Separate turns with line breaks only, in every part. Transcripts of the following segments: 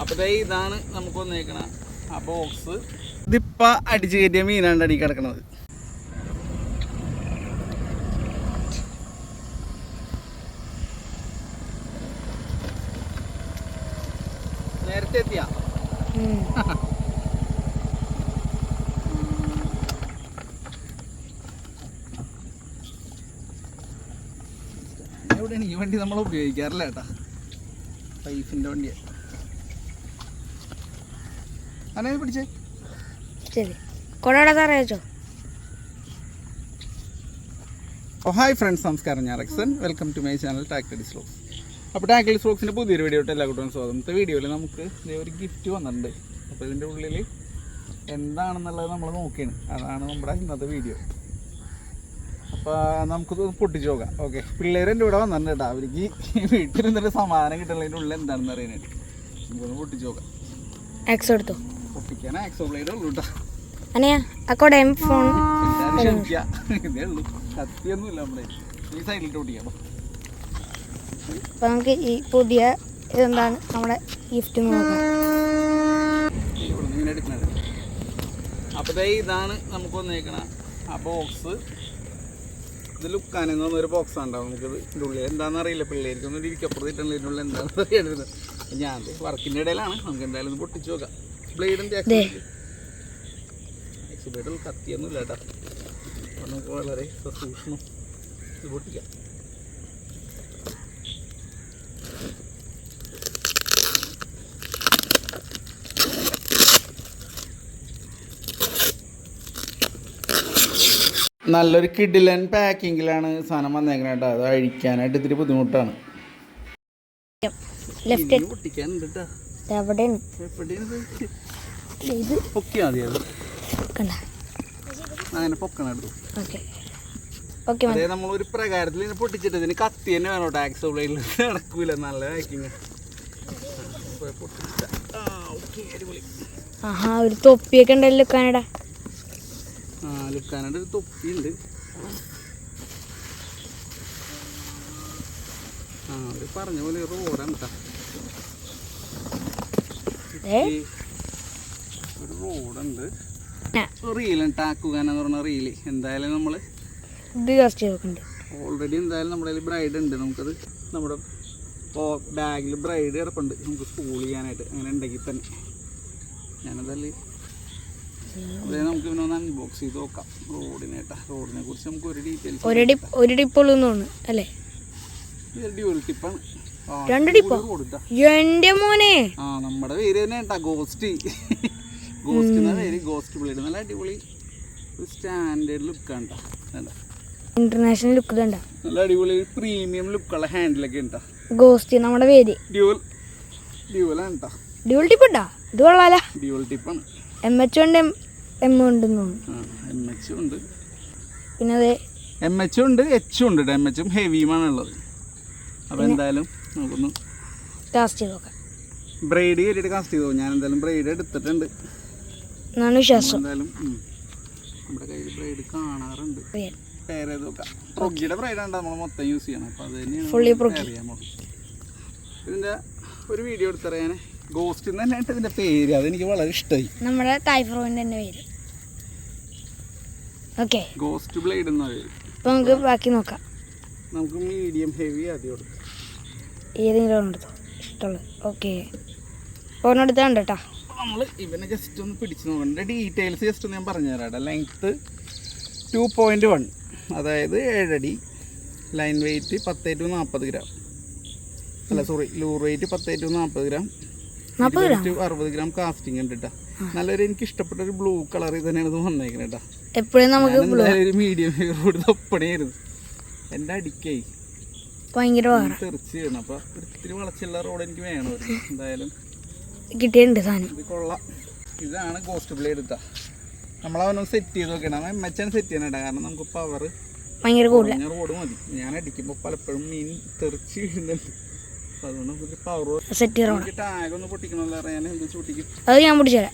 അപ്പോൾ ഇതാണ് നമുക്ക് വന്നേക്കണ ആ ബോക്സ്. ഇതിപ്പോൾ അടിച്ചു കയറ്റിയ മീനാണ് അടി കിടക്കണത്. നേരത്തെ എത്തിയാ എവിടെയാണ് ഈ വണ്ടി നമ്മൾ ഉപയോഗിക്കാറില്ല കേട്ടാ, പൈപ്പിൻ്റെ വണ്ടിയാണ്. അനെ പിടിച്ചേ
ശരി. കൊടോടോ.
ഹായ് ഫ്രണ്ട്സ്, നമസ്കാരം. ഞാൻ Rexon. Welcome to my channel Tactics Vlogs. അപ്പോൾ ടാക്ടിക്സ് വ്ലോഗ്സിൻ്റെ പുതിയൊരു വീഡിയോ ഇട്ട് എല്ലാ കൂട്ടരും സ്വാഗതം. ഇന്നത്തെ വീഡിയോയിൽ നമുക്ക് ഒരു ഗിഫ്റ്റ് വന്നിട്ടുണ്ട്. അപ്പോൾ ഇതിൻ്റെ ഉള്ളിൽ എന്താണെന്നുള്ളത് നമ്മൾ നോക്കിയാണ്. അതാണ് നമ്മുടെ ഇന്നത്തെ വീഡിയോ. അപ്പോൾ നമുക്കത് പൊട്ടിച്ച് നോക്കാം. ഓക്കെ, പിള്ളേർ എൻ്റെ ഇവിടെ വന്നിട്ടുണ്ട് കേട്ടോ. അവർക്ക് വീട്ടിൽ നിന്നൊരു സമാധാനം കിട്ടുന്നതിൻ്റെ ഉള്ളിൽ എന്താണെന്ന് അറിയാനായിട്ട് നമുക്കൊന്ന് പൊട്ടിച്ച് നോക്കാം.
എക്സോ എടുത്തോ?
പൊട്ടിക്കാൻ എക്സോ ബ്ലേഡ് ഉള്ളൂ കേട്ടോ.
ഫോൺ
ഇതേ ഉള്ളൂ, കത്തിയൊന്നുമില്ല. നമ്മുടെ ഈ സൈഡിലിട്ട് പൊട്ടിക്കാം.
അപ്പോൾ നമുക്ക് ഈ പുതിയ ഇതെന്താണ് നമ്മുടെ ഗിഫ്റ്റ് നോക്കാം.
ഇങ്ങനെ എടുക്കുന്നത്. അപ്പോൾ ഇതാണ് നമുക്ക് വന്നേക്കണ ആ ബോക്സ്. ഇത് ലുക്കാനെന്ന് പറഞ്ഞൊരു ബോക്സ് ഉണ്ടാവും. നമുക്കിത് ഇതിൻ്റെ ഉള്ളിൽ എന്താണെന്ന് അറിയില്ല. പിള്ളേർക്കൊന്നും ഇരിക്കപ്പുറത്തിട്ടുള്ള ഇതിൻ്റെ ഉള്ളിൽ എന്താണെന്ന് അറിയരുത്. ഞാൻ വർക്കിൻ്റെ ഇടയിലാണ്. നമുക്ക് എന്തായാലും ഒന്ന് പൊട്ടിച്ച് നോക്കാം. ബ്ലേഡിൻ്റെ എക്സ് ബ്ലേഡ് കത്തിയൊന്നുമില്ല കേട്ടോ. അപ്പോൾ നമുക്ക് വളരെ സൂക്ഷ്മം ഇത് പൊട്ടിക്കാം. നല്ലൊരു കിഡിലൻ പാക്കിങ്ങിലാണ് സാധനം വന്നേക്കണ കേട്ടോ. അത് അഴിക്കാനായിട്ട് ഇത്തിരി ബുദ്ധിമുട്ടാണ്. പൊട്ടിക്കാനുണ്ട് കേട്ടോ. പൊക്കിയാൽ മതി. അത് അങ്ങനെ പൊക്കണം എടുത്തു. അതെ, നമ്മളൊരു പ്രകാരത്തിൽ ഇതിനെ പൊട്ടിച്ചിട്ട് ഇതിന് കത്തി തന്നെ വേണം കേട്ടോ. ആക്സോ ബ്ലേഡിൽ നടക്കൂല. നല്ല പാക്കിങ്.
ഒരു തൊപ്പിയൊക്കെ ഉണ്ടല്ലോ ലുക്കാനട.
ലുക്കാനയുടെ ഒരു തൊപ്പിയുണ്ട്. അവര് പറഞ്ഞ പോലെ റോഡാണ് കേട്ടോ. ഒരു റോഡുണ്ട്. റീലാണ് ടാക്കുകാനെന്ന് പറഞ്ഞ റീല്. എന്തായാലും നമ്മൾ ഓൾറെഡി എന്തായാലും നമ്മുടെ കയ്യിൽ ബ്രൈഡ് ഉണ്ട്. നമുക്കത് നമ്മുടെ ബാഗിൽ ബ്രൈഡ് കിടപ്പുണ്ട്. നമുക്ക് സ്കൂൾ ചെയ്യാനായിട്ട്. അങ്ങനെ ഉണ്ടെങ്കിൽ തന്നെ ഞാനതല്ലേ അതെ നമുക്ക് പിന്നെ ഒന്ന് അൺബോക്സ് ചെയ്ത് നോക്കാം. റോഡിനെ കുറിച്ച് നമുക്ക് ഒരു ഡീറ്റെയിൽസ്.
ഒരു ടിപ്പുള്ളൂ അല്ലേ?
ഡ്യൂൽ ടിപ്പാണ്. നമ്മുടെ പേര് തന്നെ കേട്ടാ, ഗോസ്റ്റ്. ഗോസ്റ്റ് എന്ന പേര്. Ghost blade. നല്ല അടിപൊളി ഒരു സ്റ്റാൻഡേർഡ് ലുക്കാണ് കേട്ടോ.
International look.
നല്ല അടിപൊളി പ്രീമിയം ലുക്കുള്ള ഹാൻഡിലൊക്കെ ഉണ്ടാ.
ഗോസ്റ്റ് നമ്മുടെ പേര്.
ഡ്യൂലാണ് കേട്ടോ.
ഡ്യൂൽ ടിപ്പ് ഉണ്ടാ. ഇത് കൊള്ളാല.
ഡ്യൂൽ ടിപ്പാണ്.
MH ഉണ്ട്, M ഉണ്ടെന്ന് തോന്നുന്നു.
MH ഉണ്ട്,
പിന്നെ അതെ
MH ഉണ്ട്, H ഉണ്ട്. MH ഉം ഹെവിയുമാണ് ഉള്ളത്. അപ്പോൾ എന്തായാലും നമുക്കൊന്ന്
കാസ്റ്റ് ചെയ്ത് നോക്കാം.
ബ്രൈഡ് കയറിയിട്ട് കാസ്റ്റ് ചെയ്തോ. ഞാൻ എന്തായാലും ബ്രൈഡ് എടുത്തിട്ടുണ്ട്
എന്നാണ് വിശ്വാസം.
എന്തായാലും നമ്മുടെ കയ്യിൽ ബ്രൈഡ് കാണാറുണ്ട്. പെയർ ചെയ്ത് നോക്കാം. പ്രൊഗിയുടെ ബ്രൈഡാണ് നമ്മൾ മൊത്തം യൂസ് ചെയ്യണം. അപ്പോൾ അത് തന്നെയാണ് അറിയാൻ പോകും. ഇതിൻ്റെ ഒരു വീഡിയോ എടുത്തറിയാൻ ഗോസ്റ്റ് തന്നെയായിട്ട് ഇതിൻ്റെ പേര്. അതെനിക്ക് വളരെ ഇഷ്ടമായി.
നമ്മുടെ തൈഫ്രോയിൻ്റെ തന്നെ പേര്. ഓക്കെ,
ഗോസ്റ്റ് ബ്ലേഡ് എന്ന പേര്.
അപ്പോൾ നമുക്ക് ബാക്കി നോക്കാം.
നമുക്ക് മീഡിയം ഹെവി ആദ്യം കൊടുക്കും.
ഏതെങ്കിലും എടുത്തോ ഇഷ്ടമുള്ളത്. ഓക്കെ, ഒരെണ്ണെടുത്താണ്ട് കേട്ടോ.
നമ്മൾ ഇവനെ ജസ്റ്റ് ഒന്ന് പിടിച്ച് നോക്കണ്ട. ഡീറ്റെയിൽസ് ജസ്റ്റ് ഒന്ന് ഞാൻ പറഞ്ഞുതരാം. ലെങ്ത്ത് 2.1, അതായത് 7 അടി. Line weight 10 to 40 gram. അല്ല sorry, lure weight 10 to 40 gram. 60 gram casting ഉണ്ട് കേട്ടോ. നല്ലൊരു എനിക്ക് ഇഷ്ടപ്പെട്ട ഒരു ബ്ലൂ കളർ തന്നെയാണ് ഇത് വന്നേക്കുന്നത് കേട്ടോ.
എപ്പോഴും നമുക്ക്
ഒരു മീഡിയം ഹെവി തൊപ്പണിയായിരുന്നു. എൻ്റെ അടിക്കേ
ഭയങ്കര
തെറിച്ച് ചെയ്യണം. അപ്പോൾ ഒത്തിരി വളച്ചുള്ള റോഡ് എനിക്ക് വേണം. എന്തായാലും
കിട്ടിയിട്ടുണ്ട് സാധനം.
ഇത് കൊള്ളാം. ഇതാണ് ഗോസ്റ്റ് ബ്ലേഡ് കേട്ടോ. നമ്മളവനൊന്ന് സെറ്റ് ചെയ്ത് നോക്കണം. MH സെറ്റ് ചെയ്യണം കേട്ടോ. കാരണം നമുക്ക് പവർ
ഭയങ്കര
റോഡ് മതി. ഞാൻ അടിക്കുമ്പോൾ പലപ്പോഴും മീൻ തെറിച്ച് വീഴുന്നുണ്ട്. അതുകൊണ്ട് പവർ ടാഗ് ഒന്ന് പൊട്ടിക്കണമല്ലോ. അറിയാൻ എന്ത് പൊട്ടിക്കും.
അത് ഞാൻ പൊട്ടിച്ചുതരാം.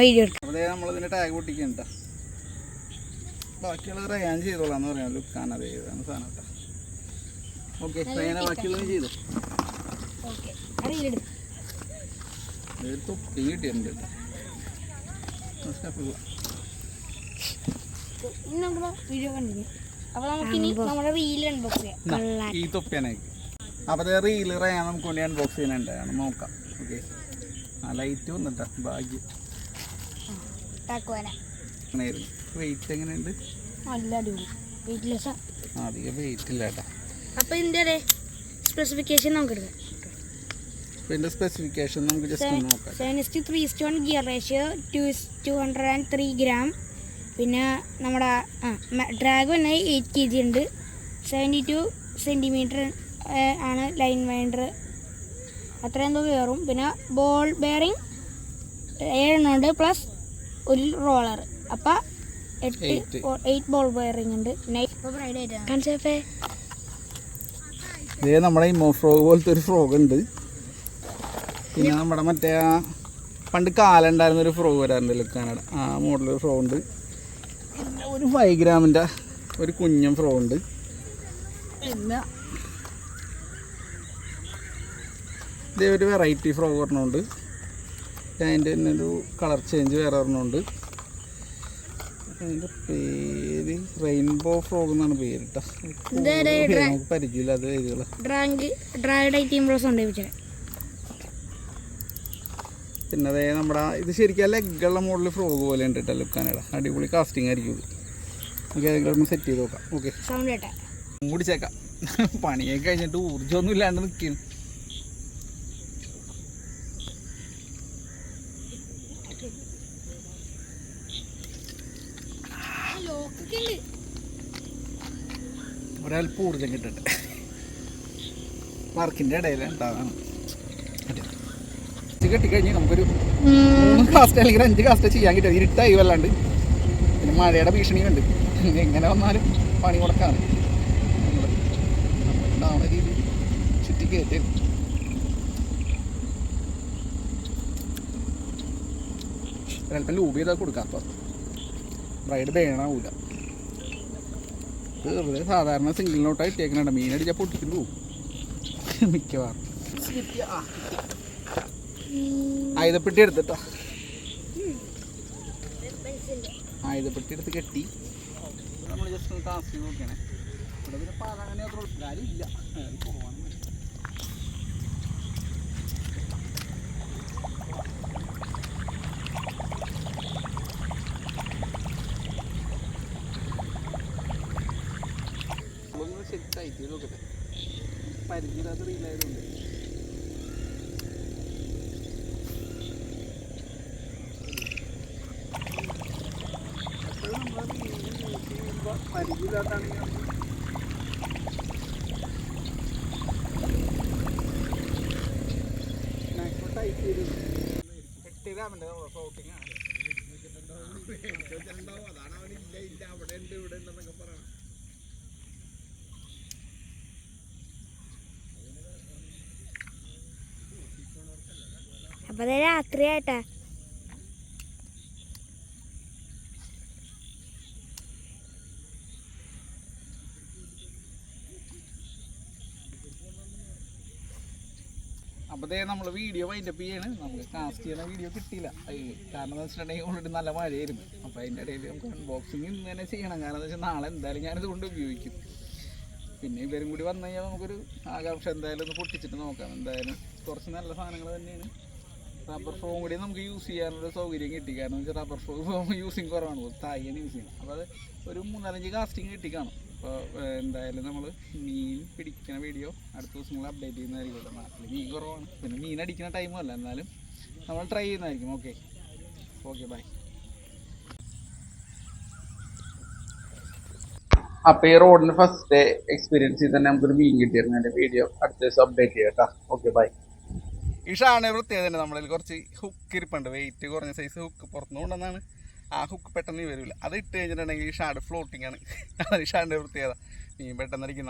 വീഡിയോ എടുക്കാം.
അതെ, നമ്മളിതിൻ്റെ ടാഗ് പൊട്ടിക്കണ്ട. ബാക്കിയുള്ളത് റയാൻ ചെയ്തോളാന്ന് പറയാം. ലുക്കാണ് അത് ഏതാണ് സാധനം കേട്ടോ. ഓക്കെ, റയാനെ ബാക്കിയുള്ളത് ചെയ്തോ. ഒരു തൊപ്പി കിട്ടിയിട്ടുണ്ട് കേട്ടോ.
Video continue. അപ്പോൾ നമുക്കിനി നമ്മുടെ റീൽ അൺബോക്സ് ചെയ്യാം.
ഈ തൊപ്പിയാണ്. അപ്പോൾ അത് റീൽ റയാൻ നമുക്ക് വേണ്ടി അൺബോക്സ് ചെയ്യാനുണ്ടാണ്. നോക്കാം. ഓക്കെ. ആ ലൈറ്റ് വന്നിട്ടാ ഭാഗ്യം. അങ്ങനെയായിരുന്നു. വെയിറ്റ് എങ്ങനെയുണ്ട്?
നല്ല അടിപൊളി. വെയിറ്റ്ലെസ്.
അധികം വെയിറ്റ് ഇല്ല കേട്ടോ.
അപ്പോൾ ഇതിൻ്റെ സ്പെസിഫിക്കേഷൻ നമുക്ക് എടുക്കാം.
ഇതിൻ്റെ സ്പെസിഫിക്കേഷൻ നമുക്ക് ജസ്റ്റ് ഒന്ന് നോക്കാം.
7:3:1 ഗിയർ റേഷ്യോ, 203 ഗ്രാം. പിന്നെ നമ്മുടെ ഡ്രാഗ് വന്നെ 8 kg ഉണ്ട്. 72 സെൻറ്റിമീറ്റർ ആണ് ലൈൻ വൈൻഡർ. അത്രയും എന്തോ കയറും. പിന്നെ ബോൾ ബെയറിങ് 7 ഉണ്ട്, പ്ലസ് ഒരു റോളർ. അപ്പം 8 ബോൾ ബെയറിംഗ് ഉണ്ട്.
ഇതേ നമ്മുടെ ഇമോ ഫ്രോഗ് പോലത്തെ ഒരു ഫ്രോഗ് ഉണ്ട്. പിന്നെ നമ്മുടെ മറ്റേ പണ്ട് കാലുണ്ടായിരുന്നൊരു ഫ്രോഗ് വരാറുണ്ടല്ലോ കാനഡ, ആ മോഡലൊരു ഫ്രോഗ് ഉണ്ട്. പിന്നെ ഒരു 5 ഗ്രാമിൻ്റെ ഒരു കുഞ്ഞൻ ഫ്രോഗ് ഉണ്ട്. പിന്നെ ഇതേ ഒരു വെറൈറ്റി ഫ്രോഗ് ഒരെണ്ണമുണ്ട്. അതിൻ്റെ തന്നെ ഒരു കളർ ചേഞ്ച് വേറെ ഒരെണ്ണമുണ്ട്. അതിൻ്റെ പേര് റെയിൻബോ ഫ്രോഗ് എന്നാണ് പേര് കേട്ടോ. നമുക്ക് പരിചയമില്ല അത് പേരുകൾ. പിന്നെ അതേ നമ്മുടെ ഇത് ശരിക്കും ലെഗുള്ള മോഡൽ ഫ്രോഗ് പോലെ ഉണ്ട് കേട്ടോ ലുക്കാനട. അടിപൊളി കാസ്റ്റിംഗ് ആയിരിക്കും ഇത്. നമുക്ക് ഏതെങ്കിലും സെറ്റ് ചെയ്ത് നോക്കാം. ഓക്കെ, മൂടിച്ചേക്കാം. പണിയൊക്കെ കഴിഞ്ഞിട്ട് ഊർജ്ജമൊന്നും ഇല്ലാണ്ട് നിൽക്കും. ഒരൽപ്പം ഊർജ്ജം കിട്ടട്ടെ. വർക്കിൻ്റെ ഇടയിൽ ഉണ്ടാകാണ്. കെട്ടിക്കഴിഞ്ഞ് നമുക്കൊരു 3 കാസ്റ്റ് അല്ലെങ്കിൽ 5 കാസ്റ്റ് ചെയ്യാൻ കിട്ടും. ഇരുട്ടായി വല്ലാണ്ട്. പിന്നെ മഴയുടെ ഭീഷണിയുണ്ട്. എങ്ങനെ വന്നാലും പണി മുടക്കാണ്. ഉണ്ടാവുന്ന രീതിയിൽ ചുറ്റി കയറ്റി ഒരൽപ്പം ലൂബ് ചെയ്താൽ കൊടുക്കാത്ത ബ്രൈഡ് വേണാവൂല. വെറുതെ സാധാരണ സിംഗിൾ നോട്ടായി ഇട്ടേക്കണ. മീനടിച്ചാൽ പൊട്ടിക്കുന്നു മിക്കവാറും. ആയുധപ്പെട്ടി എടുത്തിട്ടോ. ആയുധപ്പെട്ടി എടുത്ത് കെട്ടി നമ്മൾ ജസ്റ്റ് ഒന്ന് കാസ്റ്റ് ചെയ്ത് നോക്കണേ. ഇവിടെ പിന്നെ പാത അങ്ങനെ അത്ര കാര്യമില്ല. പോവാണ്. ശരി ടൈറ്റ് ചെയ്ത് നോക്കട്ടെ. പരിചയമില്ലാത്ത റീലായതുകൊണ്ട് പരിചയമില്ലാത്താണെങ്കിൽ മാക്സിമം ടൈറ്റ് ചെയ്ത് കെട്ടിയതാമല്ലേ നമ്മളെ ഫ്ലോട്ടിങ് ആണ്. അതാണ് അവനില്ല ഇല്ല അവിടെ ഉണ്ട് ഇവിടെ ഉണ്ടെന്നൊക്കെ പറയണം.
അപ്പോൾ രാത്രിയായിട്ടാ.
അപ്പോൾ നമ്മൾ വീഡിയോ വൈൻഡപ്പ് ചെയ്യാണ്. നമുക്ക് കാസ്റ്റ് ചെയ്യുന്ന വീഡിയോ കിട്ടിയില്ല. കാരണം എന്ന് വെച്ചിട്ടുണ്ടെങ്കിൽ ഓൾറെഡി നല്ല മഴയായിരുന്നു. അപ്പോൾ അതിൻ്റെ ഇടയിൽ നമുക്ക് അൺബോക്സിങ് ഇന്ന് തന്നെ ചെയ്യണം. കാരണം എന്താ വെച്ചാൽ നാളെ എന്തായാലും ഞാനിത് കൊണ്ട് ഉപയോഗിക്കും. പിന്നെ ഇവരും കൂടി വന്നു കഴിഞ്ഞാൽ നമുക്കൊരു ആകാംക്ഷ എന്തായാലും ഒന്ന് പൊട്ടിച്ചിട്ട് നോക്കാം. എന്തായാലും കുറച്ച് നല്ല സാധനങ്ങൾ തന്നെയാണ്. റബ്ബർ ഫോം കൂടി നമുക്ക് യൂസ് ചെയ്യാനുള്ള സൗകര്യം കിട്ടി. കാരണം വെച്ചാൽ റബ്ബർ ഫോം യൂസിങ് കുറവാണ്, തായ്യാണ് യൂസ് ചെയ്യുന്നത്. അപ്പോൾ അത് ഒരു 3-4 കാസ്റ്റിംഗ് കിട്ടിക്കാണും. അപ്പോൾ എന്തായാലും നമ്മൾ മീൻ പിടിക്കുന്ന വീഡിയോ അടുത്ത ദിവസങ്ങൾ അപ്ഡേറ്റ് ചെയ്യുന്നതായിരിക്കും. നാട്ടിൽ മീൻ കുറവാണ്, പിന്നെ മീൻ അടിക്കുന്ന ടൈമും അല്ല. എന്നാലും നമ്മൾ ട്രൈ ചെയ്യുന്നതായിരിക്കും. Okay okay bye. അപ്പോൾ ഈ റോഡിന് ഫസ്റ്റ് എക്സ്പീരിയൻസിൽ തന്നെ നമുക്കൊരു മീൻ കിട്ടിയിരുന്നു. അതിൻ്റെ വീഡിയോ അടുത്ത ദിവസം അപ്ഡേറ്റ് ചെയ്യാം കേട്ടോ. Okay bye. ഈ ഷാണ് പ്രത്യേകത തന്നെ. നമ്മളിൽ കുറച്ച് ഹുക്ക് ഇരിപ്പുണ്ട്. വെയിറ്റ് കുറഞ്ഞ സൈസ് ഹുക്ക് പുറത്തുനിന്ന് കൊണ്ടുവന്നാണ്. ആ ഹുക്ക് പെട്ടെന്ന് വരില്ല. അത് ഇട്ട് കഴിഞ്ഞിട്ടുണ്ടെങ്കിൽ ഈ ഷാഡ് ഫ്ലോട്ടിങ് ആണ്. അതാണ് ഈ ഷാഡിൻ്റെ പ്രത്യേകത. മീൻ പെട്ടെന്ന് അടിക്കുന്ന